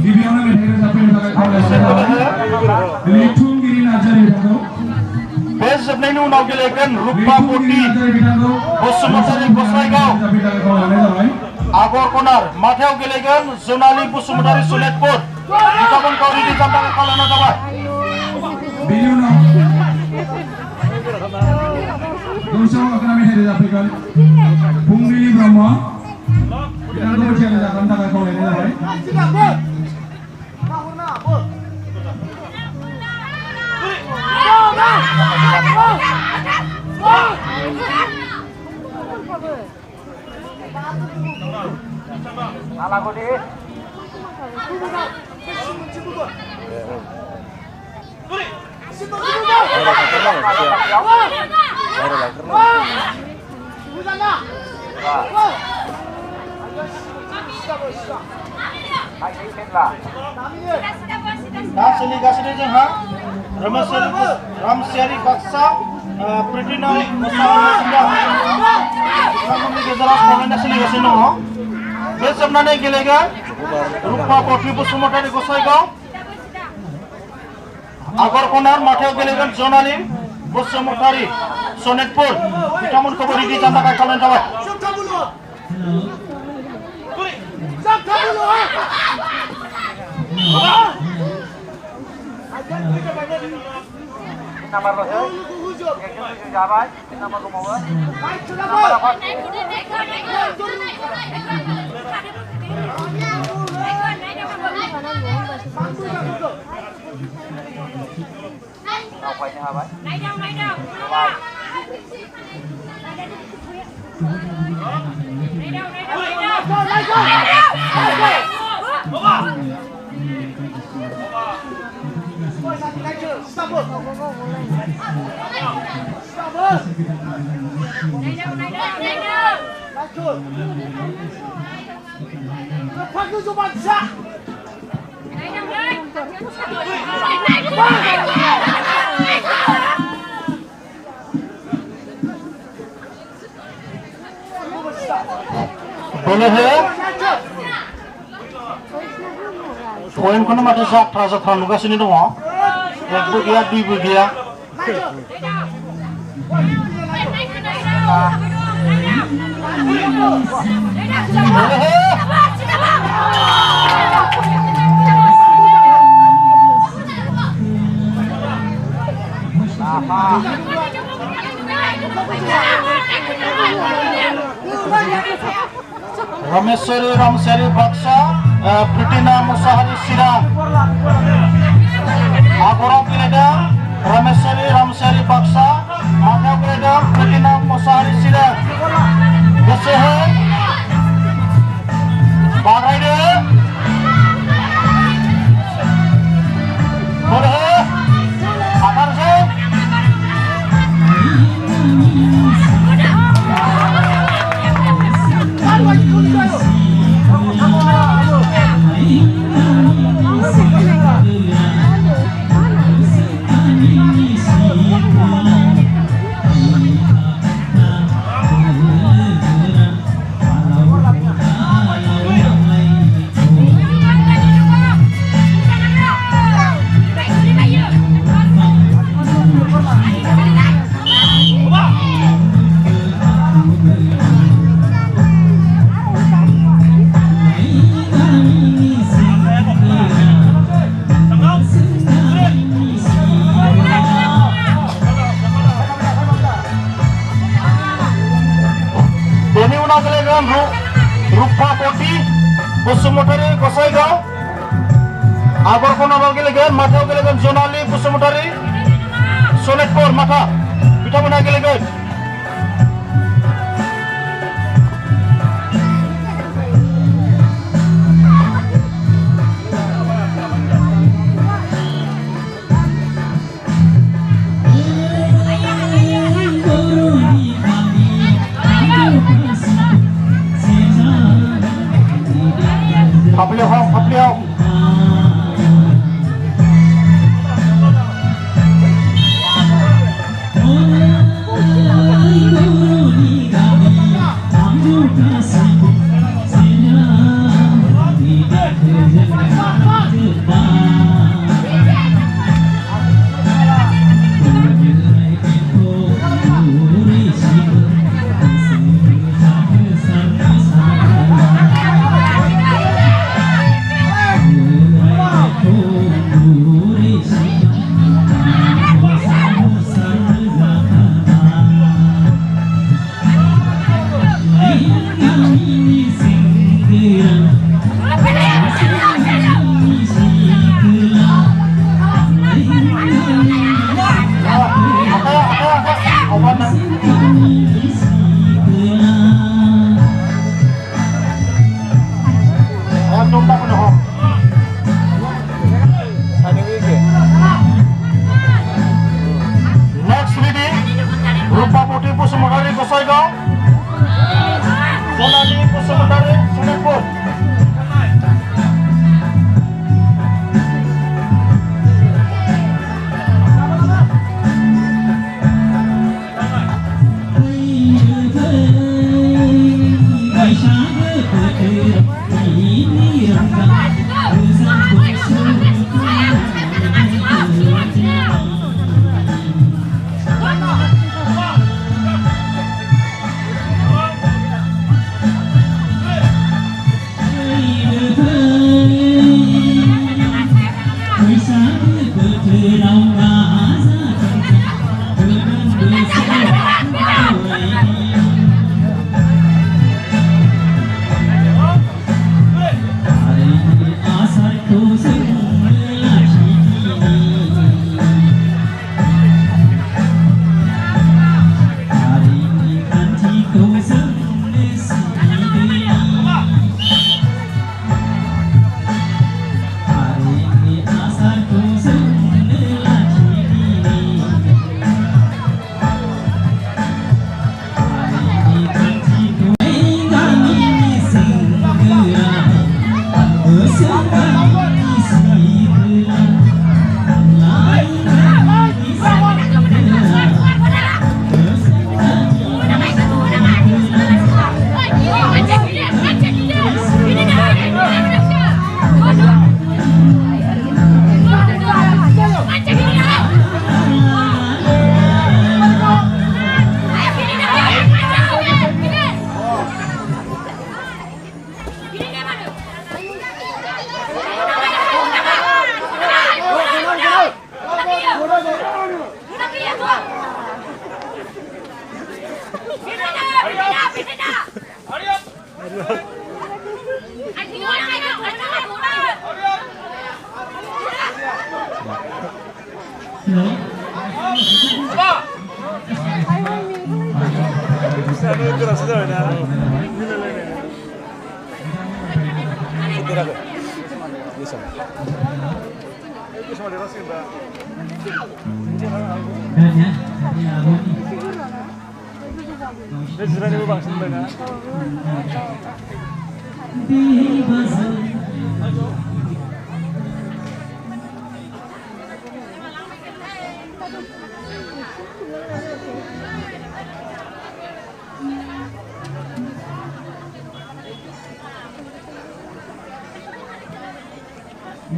गिबियावनो मेथाइखौ जाफैनो थाखाय खावलायहरनाय लिथुमगिरि नार्जारि बिथांखौ बे जोबनायनि उनाव गेलेगोन रुपापति बसुमतारी गसाइगाव आगर कनार माथायाव गेलेगोन जनाली बसुमतारी सनितपुर बिथांमोनखौ रेडि जानो थाखाय खावलायनाय जाबाय बेनि उनाव दौसाव आग्रा मेथाइ रोजाबफैगोन फुंबिलि ब्रह्म बिथांखौ थियारि जानो थाखाय खावलायनाय जाबाय दा सोलिगासिनो जोंहा रामसियारि बाक्सा प्रिटिनाम बिथांमोननि गेजेराव खावलायनाय सोलिगासिनो दङ बे जोबनानै गेलेगोन रुपापति बसुमतारी गसाइगाव आगर कनार माथायाव गेलेगोन जनाली बसुमतारी सनितपुर बिथांमोनखौबो रेडि जानो थाखाय खावलायनाय जाबाय boleh poinखौनो माथो जाथ्रा नुगासिनो दङ एकबो गैया दुइबो गैया Rameswari Ramsari Baksa Pritina Musahari Sirang Agora Pileda Rameswari Ramsari Baksa Madha Pileda Pritina Musahari Sirang Gesehe Baraide Boleh Akarse Rupapoti Bosumotari Gosaigaw Agor Konaw गेलेगोन माथायाव गेलेगोन जनाली बसुमतारी सनितपुर माथा बिथांमोनहा गेलेगोन Papliao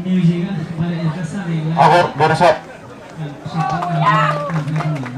Music balik ke sana. Abor, beresap. Siapa